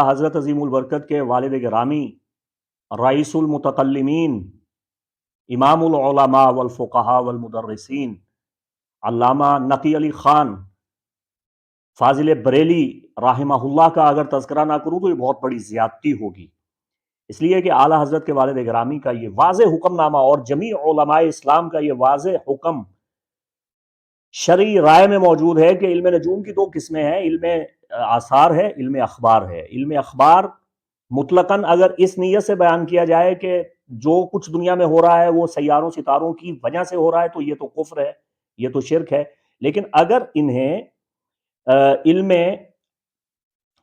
حضرت عظیم البرکت کے والد گرامی رئیس المتکلمین امام العلماء والفقہاء والمدرسین علامہ نقی علی خان فاضل بریلی رحمہ اللہ کا اگر تذکرہ نہ کروں تو یہ بہت بڑی زیادتی ہوگی، اس لیے کہ اعلیٰ حضرت کے والد گرامی کا یہ واضح حکم نامہ اور جمیع علماء اسلام کا یہ واضح حکم شرعی رائے میں موجود ہے کہ علم نجوم کی دو قسمیں ہیں، علم آثار ہے، علم اخبار ہے۔ علم اخبار مطلقاً اگر اس نیت سے بیان کیا جائے کہ جو کچھ دنیا میں ہو رہا ہے وہ سیاروں ستاروں کی وجہ سے ہو رہا ہے تو یہ تو کفر ہے، یہ تو شرک ہے۔ لیکن اگر انہیں علم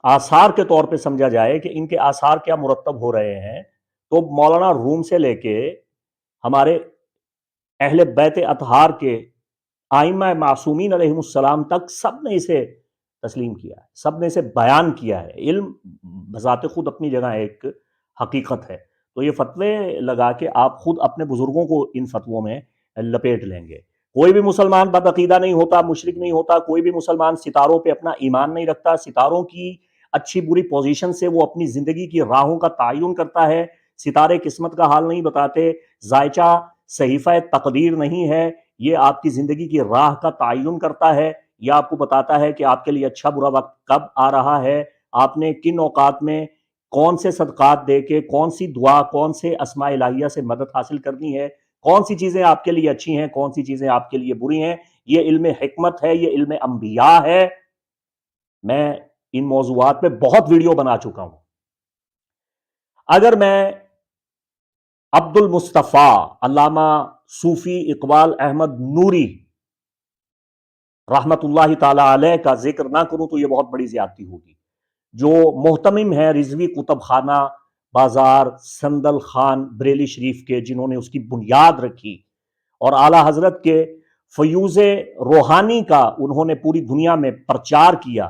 آثار کے طور پہ سمجھا جائے کہ ان کے آثار کیا مرتب ہو رہے ہیں، تو مولانا روم سے لے کے ہمارے اہل بیت اطہار کے ائمہ معصومین علیہم السلام تک سب نے اسے تسلیم کیا ہے، سب نے اسے بیان کیا ہے۔ علم بذات خود اپنی جگہ ایک حقیقت ہے، تو یہ فتوے لگا کے آپ خود اپنے بزرگوں کو ان فتووں میں لپیٹ لیں گے۔ کوئی بھی مسلمان بد عقیدہ نہیں ہوتا، مشرک نہیں ہوتا، کوئی بھی مسلمان ستاروں پہ اپنا ایمان نہیں رکھتا، ستاروں کی اچھی بری پوزیشن سے وہ اپنی زندگی کی راہوں کا تعین کرتا ہے۔ ستارے قسمت کا حال نہیں بتاتے، ذائچہ صحیفہ تقدیر نہیں ہے، یہ آپ کی زندگی کی راہ کا تعین کرتا ہے، یہ آپ کو بتاتا ہے کہ آپ کے لیے اچھا برا وقت کب آ رہا ہے، آپ نے کن اوقات میں کون سے صدقات دے کے، کون سی دعا، کون سے اسماء الہیہ سے مدد حاصل کرنی ہے، کون سی چیزیں آپ کے لیے اچھی ہیں، کون سی چیزیں آپ کے لیے بری ہیں۔ یہ علم حکمت ہے، یہ علم انبیاء ہے۔ میں ان موضوعات پہ بہت ویڈیو بنا چکا ہوں۔ اگر میں عبد المصطفیٰ علامہ صوفی اقبال احمد نوری رحمت اللہ تعالی علیہ کا ذکر نہ کروں تو یہ بہت بڑی زیادتی ہوگی، جو محتمم ہے رضوی کتب خانہ بازار سندل خان بریلی شریف کے، جنہوں نے اس کی بنیاد رکھی اور اعلیٰ حضرت کے فیوز روحانی کا انہوں نے پوری دنیا میں پرچار کیا۔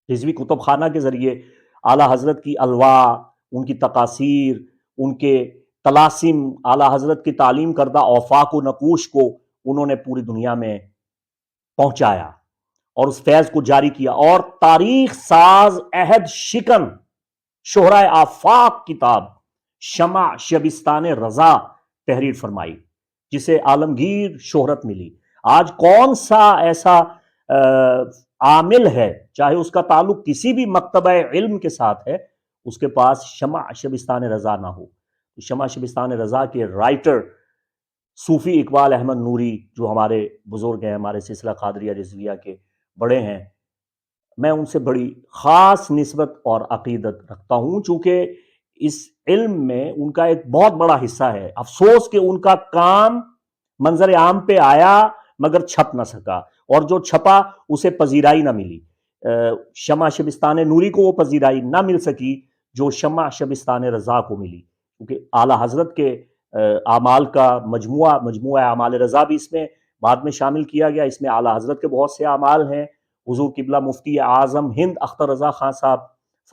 رضوی کتب خانہ کے ذریعے اعلیٰ حضرت کی الواح، ان کی تقاصیر، ان کے طلاسم، اعلیٰ حضرت کی تعلیم کردہ اوفاق و نقوش کو انہوں نے پوری دنیا میں پہنچایا اور اس فیض کو جاری کیا، اور تاریخ ساز عہد شکن شہرائے آفاق کتاب شمع شبستان رضا تحریر فرمائی، جسے عالمگیر شہرت ملی۔ آج کون سا ایسا عامل ہے چاہے اس کا تعلق کسی بھی مکتبہ علم کے ساتھ ہے، اس کے پاس شمع شبستان رضا نہ ہو؟ شمع شبستان رضا کے رائٹر صوفی اقبال احمد نوری، جو ہمارے بزرگ ہیں، ہمارے سلسلہ قادریہ رضویہ کے بڑے ہیں، میں ان سے بڑی خاص نسبت اور عقیدت رکھتا ہوں، چونکہ اس علم میں ان کا ایک بہت بڑا حصہ ہے۔ افسوس کہ ان کا کام منظر عام پہ آیا مگر چھپ نہ سکا، اور جو چھپا اسے پذیرائی نہ ملی۔ شمع شبستان نوری کو وہ پذیرائی نہ مل سکی جو شمع شبستان رضا کو ملی، کیونکہ اعلیٰ حضرت کے اعمال کا مجموعہ اعمال رضا بھی اس میں بعد میں شامل کیا گیا۔ اس میں اعلیٰ حضرت کے بہت سے اعمال ہیں، حضور قبلہ مفتی اعظم ہند اختر رضا خان صاحب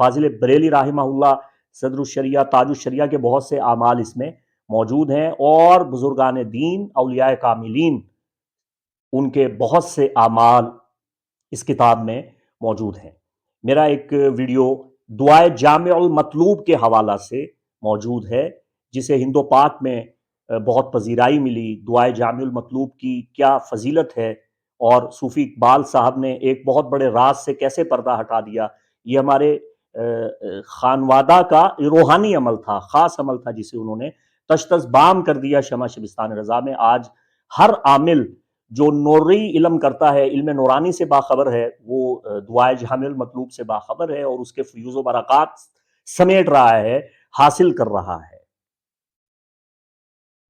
فاضل بریلی رحمہ اللہ صدر الشریعہ تاج الشریعہ کے بہت سے اعمال اس میں موجود ہیں، اور بزرگان دین اولیاء کاملین ان کے بہت سے اعمال اس کتاب میں موجود ہیں۔ میرا ایک ویڈیو دعائے جامع المطلوب کے حوالہ سے موجود ہے، جسے ہند و پاک میں بہت پذیرائی ملی۔ دعائے جامع المطلوب کی کیا فضیلت ہے، اور صوفی اقبال صاحب نے ایک بہت بڑے راز سے کیسے پردہ ہٹا دیا۔ یہ ہمارے خانوادہ کا روحانی عمل تھا، خاص عمل تھا، جسے انہوں نے تشتز بام کر دیا شمع شبستان رضا میں۔ آج ہر عامل جو نوری علم کرتا ہے، علم نورانی سے باخبر ہے، وہ دعائے جامع المطلوب سے باخبر ہے اور اس کے فیوز و برکات سمیٹ رہا ہے، حاصل کر رہا ہے۔